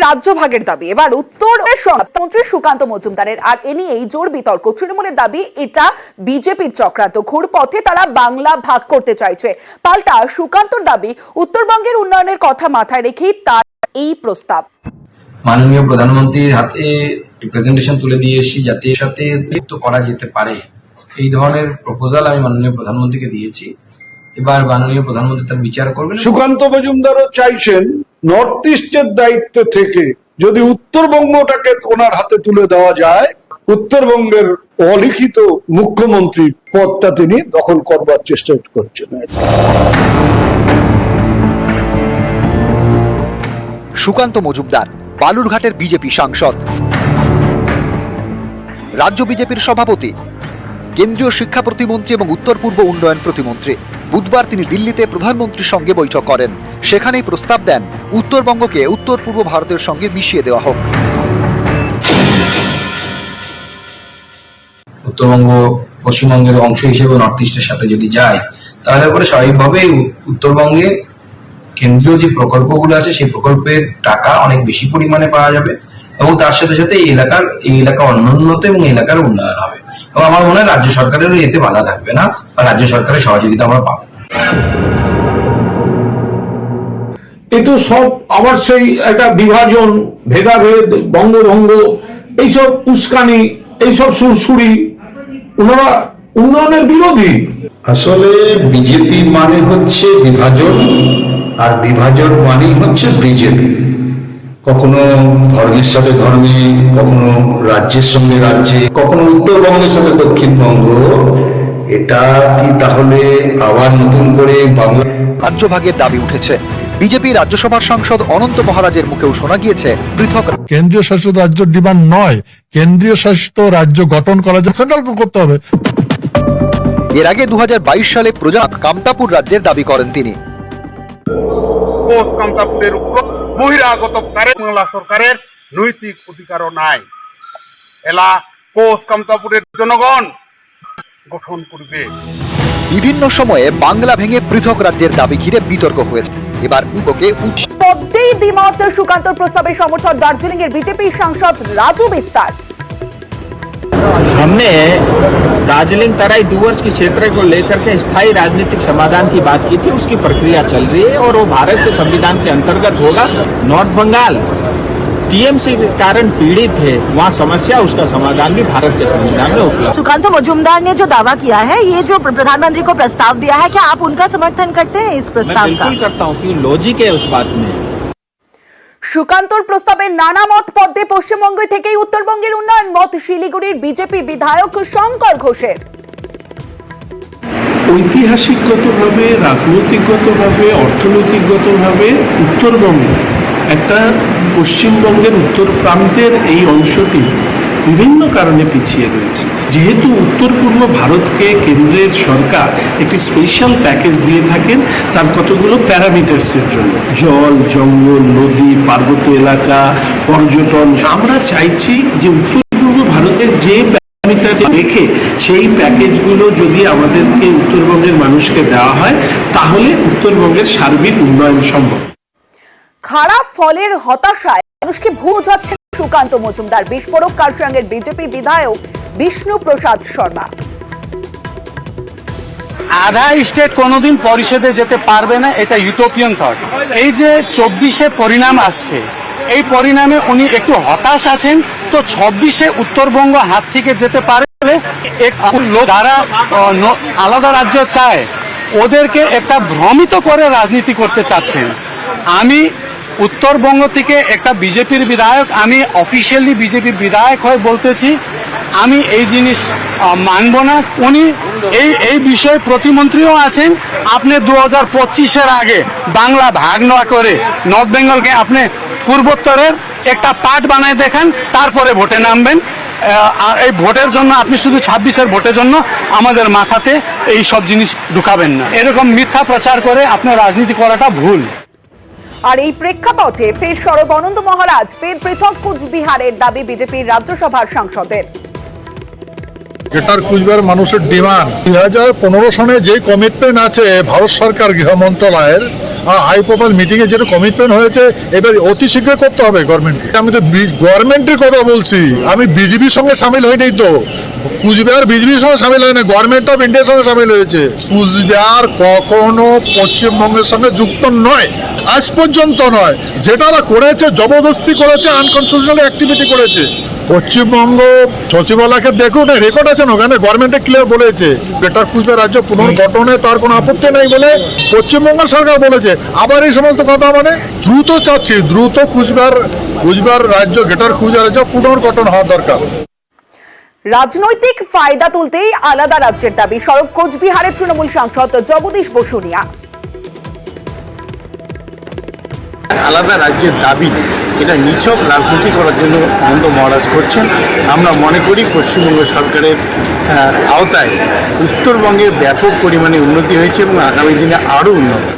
রাজ্য ভাগের দাবি এবার উত্তর স্বরাষ্ট্রমন্ত্রী সুকান্ত মজুমদারের। আর এ নিয়েই জোর বিতর্ক। তৃণমূলের দাবি এটা বিজেপির চক্রান্ত, ঘুরপথে তারা বাংলা ভাগ করতে চাইছে। পাল্টা সুকান্তর দাবি উত্তরবঙ্গের উন্নয়নের কথা মাথায় রেখেই তার এই প্রস্তাব। মাননীয় প্রধানমন্ত্রীর হাতে প্রেজেন্টেশন তুলে দিয়ে এসেছি যাতে এর সাথে যুক্ত করা যেতে পারে, এই ধরনের প্রপোজাল আমি মাননীয় প্রধানমন্ত্রীকে দিয়েছি। এবার মাননীয় প্রধানমন্ত্রী তার বিচার করবেন। সুকান্ত মজুমদারও চাইছেন নর্থ ইস্টের দায়িত্ব থেকে যদি উত্তরবঙ্গটাকে ওনার হাতে তুলে দেওয়া যায়, উত্তরবঙ্গের অলিখিত মুখ্যমন্ত্রী পদটা তিনি দখল করবার চেষ্টা করছেন। সুকান্ত মজুমদার বালুরঘাটের বিজেপি সাংসদ, রাজ্য বিজেপির সভাপতি, কেন্দ্রীয় শিক্ষা প্রতিমন্ত্রী এবং উত্তর পূর্ব উন্নয়ন প্রতিমন্ত্রী। বুধবার তিনি দিল্লিতে প্রধানমন্ত্রীর সঙ্গে বৈঠক করেন। সেখানেই প্রস্তাব দেন উত্তরবঙ্গকে উত্তর পূর্ব ভারতের সঙ্গে মিশিয়ে দেওয়া হোক। উত্তরবঙ্গ পশ্চিমবঙ্গের অংশ হিসেবে নর্থ ইস্টের সাথে যদি যায়, তাহলে পরে স্বাভাবিকভাবেই উত্তরবঙ্গে কেন্দ্রীয় যে প্রকল্পগুলো আছে সেই প্রকল্পের টাকা অনেক বেশি পরিমাণে পাওয়া যাবে এবং তার সাথে সাথে এই এলাকা অনুন্নত এবং এলাকার উন্নয়ন হবে। এবং আমার মনে হয় রাজ্য সরকারেরও এতে বাধা থাকবে না বা রাজ্য সরকারের সহযোগিতা আমরা পাবো। কিন্তু সব আবার সেই একটা বিভাজন, ভেদাভেদ, বঙ্গভঙ্গ, এইসব উস্কানি, এইসব সুরসুরি, ওনারা উন্নয়নের বিরোধী। আসলে বিজেপি মানে হচ্ছে বিভাজন, আর বিভাজন মানেই হচ্ছে বিজেপি। কখনো ধর্মের সাথে ধর্মে, কখনো রাজ্যের সঙ্গে রাজ্যে, কখনো উত্তরবঙ্গের সাথে দক্ষিণবঙ্গ। এটা কি তাহলে আবার নতুন করে বাংলা রাজ্য ভাগের দাবি উঠেছে। বিজেপি রাজ্যসভার সাংসদ অনন্ত মহারাজের মুখেও শোনা গিয়েছে পৃথক কেন্দ্রীয় শাসিত রাজ্য ডিমান্ড নয়, কেন্দ্রীয় শাসিত রাজ্য গঠন করা যায়, সেন্ট্রালকে করতে হবে। এর আগে 2022 সালে প্রজা কামতাপুর রাজ্যের দাবি করেন তিনি। কামতাপুরের উপর বহিরাগত বাংলা সরকারের নৈতিক অধিকারও নাই। এলা কামতাপুরের জনগণ গঠন করবে। বিভিন্ন সময়ে বাংলা ভেঙে পৃথক রাজ্যের দাবি ঘিরে বিতর্ক হয়েছে। এবার উদ্যোগে পদ্মেই দ্বিমত সুকান্তর প্রস্তাবে সমর্থন দার্জিলিং এর বিজেপি সাংসদ রাজু বিস্তার। हमने दार्जिलिंग तराई डूवर्स के क्षेत्र को लेकर के स्थायी राजनीतिक समाधान की बात की थी। उसकी प्रक्रिया चल रही है और वो भारत के संविधान के अंतर्गत होगा। नॉर्थ बंगाल टीएमसी के कारण पीड़ित है, वहाँ समस्या, उसका समाधान भी भारत के संविधान में उपलब्ध। सुकांत मजूमदार ने जो दावा किया है, ये जो प्रधानमंत्री को प्रस्ताव दिया है, क्या आप उनका समर्थन करते हैं इस प्रस्ताव का? मैं बिल्कुल करता हूँ, क्योंकि लॉजिक है उस बात में। সুকান্তর প্রস্তাবে নানা মত। পদ্মে পশ্চিমবঙ্গ থেকেই উত্তরবঙ্গের উন্নয়ন মত শিলিগুড়ির বিজেপি বিধায়ক শঙ্কর ঘোষের। ঐতিহাসিকগতভাবে, রাজনৈতিকগতভাবে, অর্থনৈতিকগতভাবে উত্তরবঙ্গ একটা পশ্চিমবঙ্গের উত্তর প্রান্তের এই অংশটি বিভিন্ন কারণে পিছিয়ে রয়েছে। যেহেতু উত্তর পূর্ব ভারতকে কেন্দ্রের সরকার একটি স্পেশাল প্যাকেজ দিয়ে থাকেন তার কতগুলো প্যারামিটার্সের জন্য, জল, জঙ্গল, নদী, পার্বত্য এলাকা, পর্যটন। আমরা চাইছি যে উত্তর পূর্ব ভারতের যে প্যারামিটার রেখে সেই প্যাকেজগুলো যদি আমাদেরকে উত্তরবঙ্গের মানুষকে দেওয়া হয়, তাহলে উত্তরবঙ্গের সার্বিক উন্নয়ন সম্ভব। খারাপ ফলের হতাশায় মানুষকে বোঝাচ্ছেন সুকান্ত মজুমদার। বিস্ফোরক কার্শিয়াঙের বিজেপি বিধায়ক বিষ্ণু প্রসাদ শর্মা। আধা স্টেট কোনোদিন পরিষদে যেতে পারবে না, এটা ইউটোপিয়ান থট। এই যে 24-এ পরিণাম আসছে, এই পরিণামে উনি একটু হতাশ আছেন। তো 26-এ উত্তরবঙ্গ হাত থেকে যেতে পারবে। যারা আলাদা রাজ্য চায় ওদেরকে একটা ভ্রমিত করে রাজনীতি করতে চাচ্ছেন। আমি উত্তরবঙ্গ থেকে একটা বিজেপির বিধায়ক, আমি অফিসিয়ালি বিজেপির বিধায়ক হয়ে বলতেছি, আমি এই জিনিস মানব না। উনি এই বিষয়ে প্রতিমন্ত্রীও আছেন। আপনি 2025-এর আগে বাংলা ভাগ না করে নর্থ বেঙ্গলকে আপনি পূর্বোত্তরের একটা পার্ট বানায় দেখান, তারপরে ভোটে নামবেন। আর এই ভোটের জন্য আপনি শুধু 26-এর ভোটের জন্য আমাদের মাথাতে এই সব জিনিস ঢুকাবেন না। এরকম মিথ্যা প্রচার করে আপনার রাজনীতি করাটা ভুল। আর এই প্রেক্ষাপটে ফের সরব অনন্ত মহারাজ। ফের পৃথক কুচবিহারের দাবি বিজেপির রাজ্যসভার সাংসদের। গ্রেটার কুচবিহার মানুষের ডিমান্ড 2015 সনে যে কমিটমেন্ট আছে ভারত সরকার গৃহ মন্ত্রণালয়ের, হাই প্রোফাইল মিটিং এ যেটা কমিটমেন্ট হয়েছে এবার অতি শীঘ্র করতে হবে গভর্নমেন্টকে। আমি তো গভর্নমেন্টের কথা বলছি, আমি বিজেপির সঙ্গে সামিল হইনি তো। কুচবিহার বিজেপির সঙ্গে সামিল হয় না, গভর্নমেন্ট অফ ইন্ডিয়ার সঙ্গে সামিল হয়েছে। কুচবিহার কখনো পশ্চিমবঙ্গের সঙ্গে যুক্ত নয়, আজ পর্যন্ত নয়। যেটা করেছে জবরদস্তি করেছে, আনকনস্টিটিউশনাল অ্যাক্টিভিটি করেছে। পশ্চিমবঙ্গ সচিবালয়কে দেখুন, রেকর্ড আছে না, ওখানে গভর্নমেন্টে ক্লিয়ার বলেছে গ্রেটার কুচবিহার রাজ্য পুনর্গঠনে তার কোনো আপত্তি নেই বলে পশ্চিমবঙ্গ সরকার বলেছে। আবার এই সমস্ত কথা মানে দ্রুত চাচ্ছি, দ্রুত কুচবিহার রাজ্য গ্রেটার কুচবিহার রাজ্য পুনর্গঠন হওয়া দরকার। রাজনৈতিক ফায়দা তুলতেই আলাদা রাজ্যের দাবি, সরব কোচবিহারের তৃণমূল সাংসদ জগদীশ বসুনিয়া। আলাদা রাজ্যের দাবি এটা নিছক রাজনীতি করার জন্য আনন্দ মহারাজ করছেন। আমরা মনে করি পশ্চিমবঙ্গ সরকারের আওতায় উত্তরবঙ্গের ব্যাপক পরিমাণে উন্নতি হয়েছে এবং আগামী দিনে আরও উন্নতি।